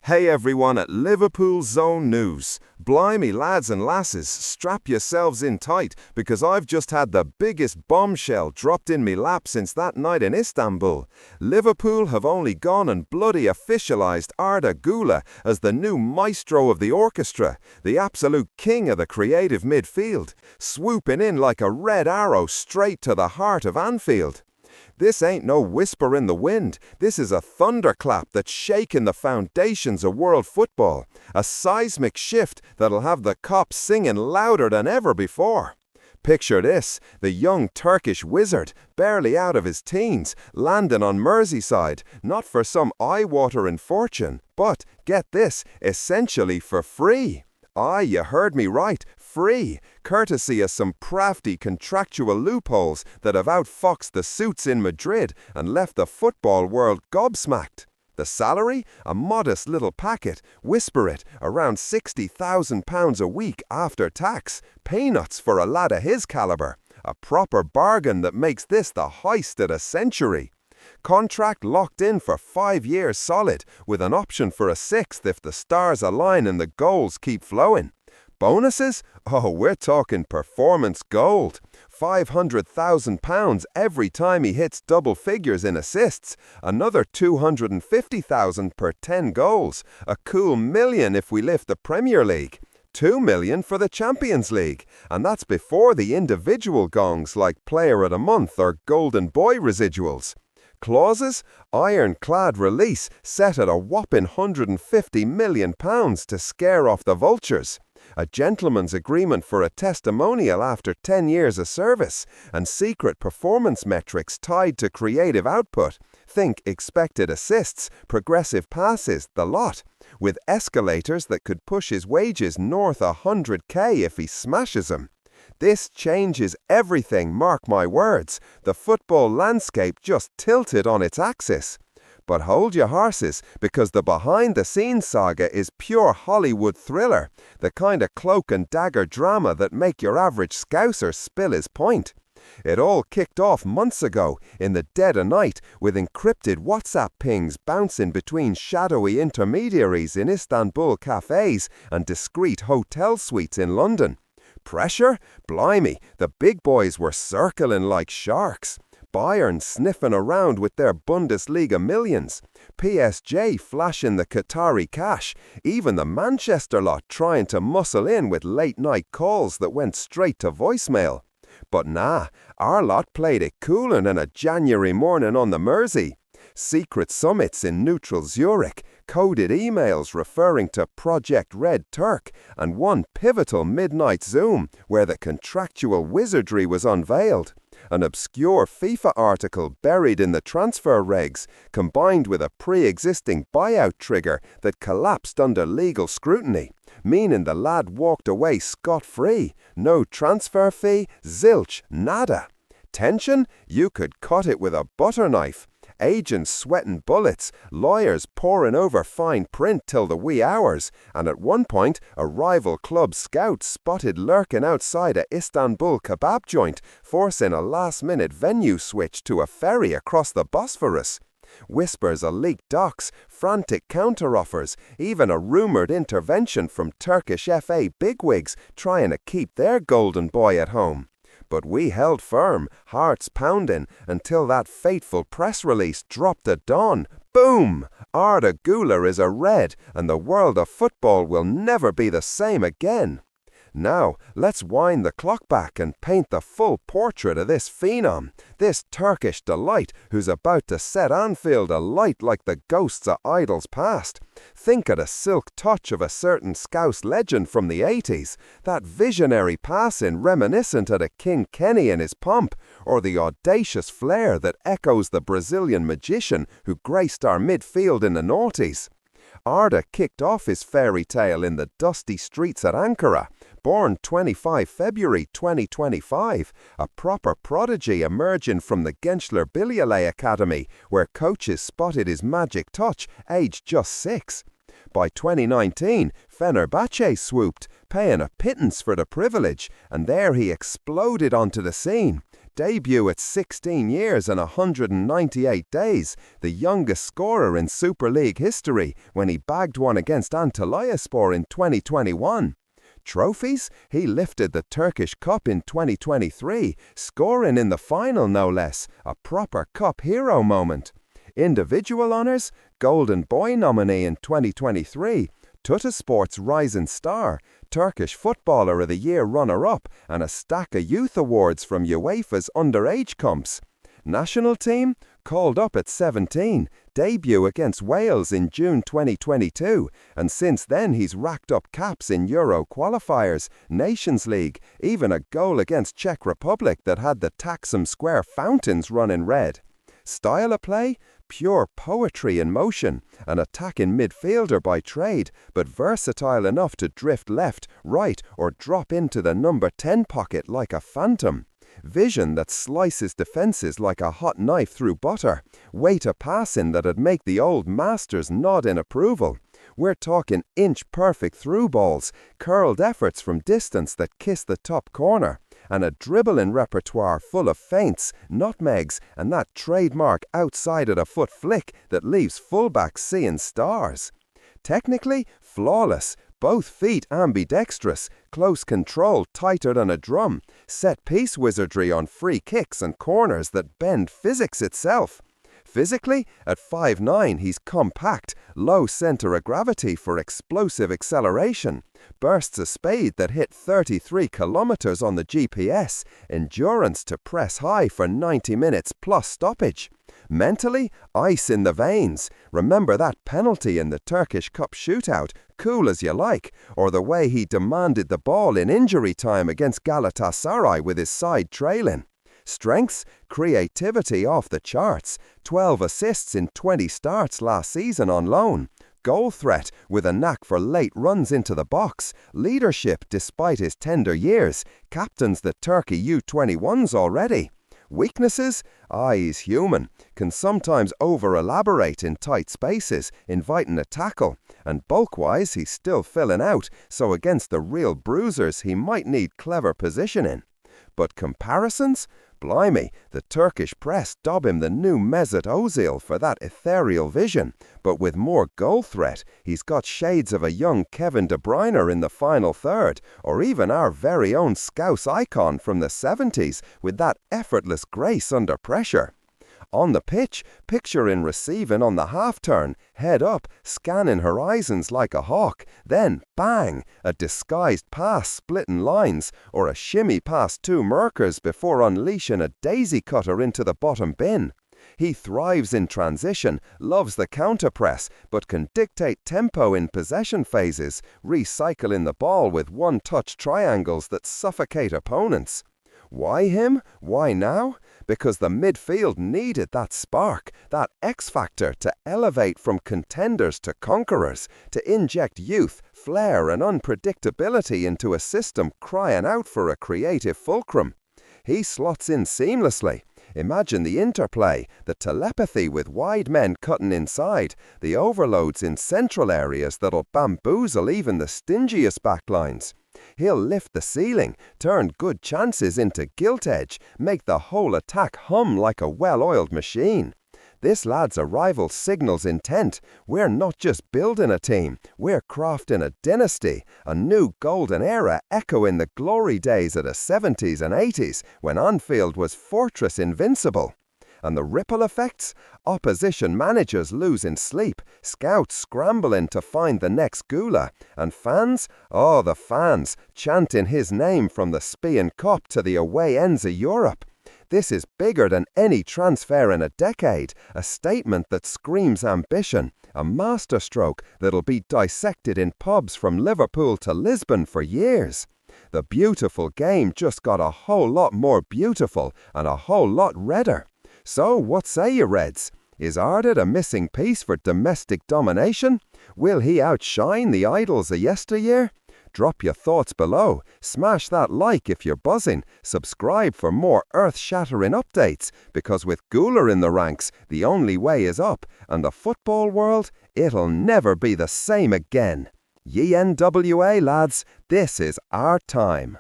Hey everyone at Liverpool Zone News. Blimey lads and lasses, strap yourselves in tight because I've just had the biggest bombshell dropped in me lap since that night in Istanbul. Liverpool have only gone and bloody officialised Arda Güler as the new maestro of the orchestra, the absolute king of the creative midfield, swooping in like a red arrow straight to the heart of Anfield. This ain't no whisper in the wind. This is a thunderclap that's shaking the foundations of world football. A seismic shift that'll have the cops singing louder than ever before. Picture this, the young Turkish wizard, barely out of his teens, landing on Merseyside, not for some eye-watering fortune, but, get this, essentially for free. Aye, you heard me right, free, courtesy of some crafty contractual loopholes that have outfoxed the suits in Madrid and left the football world gobsmacked. The salary? A modest little packet, whisper it, around £60,000 a week after tax, peanuts for a lad of his calibre, a proper bargain that makes this the heist of the century. Contract locked in for 5 years solid, with an option for a sixth if the stars align and the goals keep flowing. Bonuses? Oh, we're talking performance gold. £500,000 every time he hits double figures in assists, another £250,000 per 10 goals, a cool $1 million if we lift the Premier League. $2 million for the Champions League, and that's before the individual gongs like Player of the Month or Golden Boy residuals. Clauses? Ironclad release set at a whopping £150 million to scare off the vultures. A gentleman's agreement for a testimonial after 10 years of service, and secret performance metrics tied to creative output. Think expected assists, progressive passes, the lot. With escalators that could push his wages north 100k if he smashes them. This changes everything, mark my words. The football landscape just tilted on its axis. But hold your horses, because the behind-the-scenes saga is pure Hollywood thriller, the kind of cloak and dagger drama that make your average scouser spill his point. It all kicked off months ago, in the dead of night, with encrypted WhatsApp pings bouncing between shadowy intermediaries in Istanbul cafes and discreet hotel suites in London. Pressure? Blimey, the big boys were circling like sharks. Bayern sniffing around with their Bundesliga millions. PSG flashing the Qatari cash. Even the Manchester lot trying to muscle in with late-night calls that went straight to voicemail. But nah, our lot played it cooler than a January morning on the Mersey. Secret summits in neutral Zurich, coded emails referring to Project Red Turk, and one pivotal midnight Zoom where the contractual wizardry was unveiled. An obscure FIFA article buried in the transfer regs, combined with a pre-existing buyout trigger that collapsed under legal scrutiny, meaning the lad walked away scot-free. No transfer fee, zilch, nada. Tension? You could cut it with a butter knife. Agents sweating bullets, lawyers poring over fine print till the wee hours, and at one point a rival club scout spotted lurking outside a Istanbul kebab joint, forcing a last-minute venue switch to a ferry across the Bosphorus. Whispers of leaked docs, frantic counter-offers, even a rumoured intervention from Turkish FA bigwigs trying to keep their golden boy at home. But we held firm, hearts pounding, until that fateful press release dropped at dawn. Boom! Arda Güler is a Red, and the world of football will never be the same again. Now, let's wind the clock back and paint the full portrait of this phenom, this Turkish delight who's about to set Anfield alight like the ghosts of idols past. Think of the silk touch of a certain Scouse legend from the 80s, that visionary passing reminiscent of the King Kenny in his pomp, or the audacious flair that echoes the Brazilian magician who graced our midfield in the noughties. Arda kicked off his fairy tale in the dusty streets at Ankara. Born 25 February 2025, a proper prodigy emerging from the Gençler Birliği Academy, where coaches spotted his magic touch, aged just 6. By 2019, Fenerbahce swooped, paying a pittance for the privilege, and there he exploded onto the scene. debut at 16 years and 198 days, the youngest scorer in Super League history when he bagged one against Antalyaspor in 2021. Trophies? He lifted the Turkish Cup in 2023, scoring in the final no less, a proper cup hero moment. Individual honours? Golden Boy nominee in 2023, Tuttosport's Rising Star, Turkish Footballer of the Year runner-up, and a stack of youth awards from UEFA's underage comps. National team? Called up at 17, debut against Wales in June 2022, and since then he's racked up caps in Euro qualifiers, Nations League, even a goal against Czech Republic that had the Taksim Square fountains running red. Style of play? Pure poetry in motion, an attacking midfielder by trade, but versatile enough to drift left, right, or drop into the number 10 pocket like a phantom. Vision that slices defences like a hot knife through butter. Weight of passing that'd make the old masters nod in approval. We're talking inch-perfect through balls, curled efforts from distance that kiss the top corner, and a dribbling repertoire full of feints, nutmegs, and that trademark outside-of-the-foot flick that leaves fullbacks seeing stars. Technically, flawless. Both feet ambidextrous, close control tighter than a drum, set-piece wizardry on free kicks and corners that bend physics itself. Physically, at 5'9", he's compact, low centre of gravity for explosive acceleration, bursts of speed that hit 33 kilometers on the GPS, endurance to press high for 90 minutes plus stoppage. Mentally, ice in the veins. Remember that penalty in the Turkish Cup shootout, cool as you like, or the way he demanded the ball in injury time against Galatasaray with his side trailing. Strengths, creativity off the charts, 12 assists in 20 starts last season on loan. Goal threat with a knack for late runs into the box. Leadership despite his tender years. Captains the Turkey U21s already. Weaknesses? He's human. Can sometimes over-elaborate in tight spaces, inviting a tackle. And bulk-wise, he's still filling out, so against the real bruisers, he might need clever positioning. But comparisons? Blimey, the Turkish press dob him the new Mesut Ozil for that ethereal vision, but with more goal threat, he's got shades of a young Kevin De Bruyne in the final third, or even our very own Scouse icon from the 70s with that effortless grace under pressure. On the pitch, picture in receiving on the half-turn, head up, scanning horizons like a hawk, then, bang, a disguised pass splitting lines, or a shimmy past two Merkers before unleashing a daisy cutter into the bottom bin. He thrives in transition, loves the counter-press, but can dictate tempo in possession phases, recycling the ball with one-touch triangles that suffocate opponents. Why him? Why now? Because the midfield needed that spark, that X-factor to elevate from contenders to conquerors, to inject youth, flair and unpredictability into a system crying out for a creative fulcrum. He slots in seamlessly. Imagine the interplay, the telepathy with wide men cutting inside, the overloads in central areas that'll bamboozle even the stingiest backlines. He'll lift the ceiling, turn good chances into gilt edge, make the whole attack hum like a well-oiled machine. This lad's arrival signals intent. We're not just building a team, we're crafting a dynasty, a new golden era echoing the glory days of the 70s and 80s when Anfield was fortress invincible. And the ripple effects? Opposition managers losing sleep, scouts scrambling to find the next Gula, and fans? Oh, the fans, chanting his name from the Spion Cup to the away ends of Europe. This is bigger than any transfer in a decade, a statement that screams ambition, a masterstroke that'll be dissected in pubs from Liverpool to Lisbon for years. The beautiful game just got a whole lot more beautiful and a whole lot redder. So, what say you, Reds? Is Arda a missing piece for domestic domination? Will he outshine the idols of yesteryear? Drop your thoughts below, smash that like if you're buzzing, subscribe for more earth-shattering updates, because with Güler in the ranks, the only way is up, and the football world, it'll never be the same again. YNWA lads, this is our time.